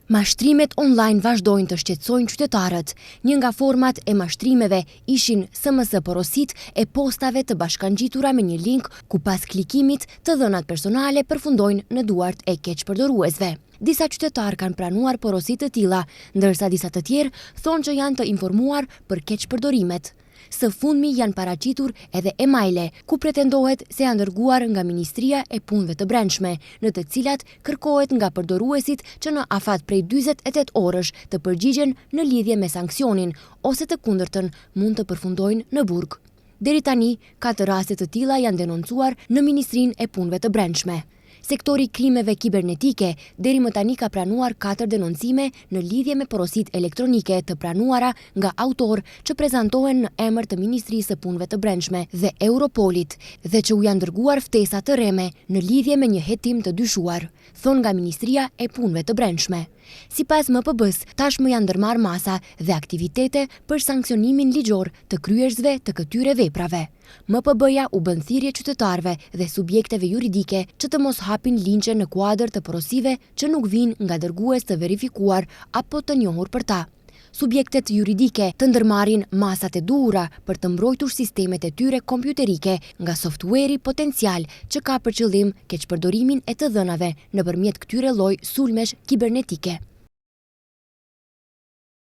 Mashtrimet online vazhdojnë të shqetësojnë qytetarët. Një nga format e mashtrimeve ishin SMS porosit e postave të bashkangjitura me një link ku pas klikimit të dhënat personale përfundojnë në duart e keqpërdoruesve. Disa qytetarë kanë pranuar porosit të tilla, ndërsa disa të tjerë thonë që janë të informuar për keqpërdorimet. Së fundmi janë paraqitur edhe emaile, ku pretendohet se janë dërguar nga Ministria e Punëve të Brendshme, në të cilat kërkohet nga përdoruesit që në afat prej 48 orësh të përgjigjen në lidhje me sankcionin, ose të kundërtën mund të përfundojnë në burg. Deri tani, 4 raste të tilla janë denoncuar në Ministrinë e Punëve të Brendshme. Sektori krimeve kibernetike deri më tani ka pranuar 4 denoncime në lidhje me porosit elektronike të pranuara nga autor që prezantohen në emër të Ministrisë së Punëve të Brendshme dhe Europolit dhe që u janë dërguar ftesa të rreme në lidhje me një hetim të dyshuar, thon nga Ministria e Punëve të Brendshme. Sipas MPB-s, tashmë janë ndërmarrë masa dhe aktivitete për sanksionimin ligjor të kryerësve të këtyre veprave. MPB-ja u bën thirrje qytetarëve dhe subjekteve juridike që të mos hapin linçe në kuadër të porosive që nuk vijnë nga dërgues të verifikuar apo të njohur për ta. Subjektet juridike të ndërmarrin masat e duhura për të mbrojtur sistemet e tyre kompjuterike nga softueri potencial që ka për qëllim keqpërdorimin e të dhënave nëpërmjet këtyre lloj sulmesh kibernetike.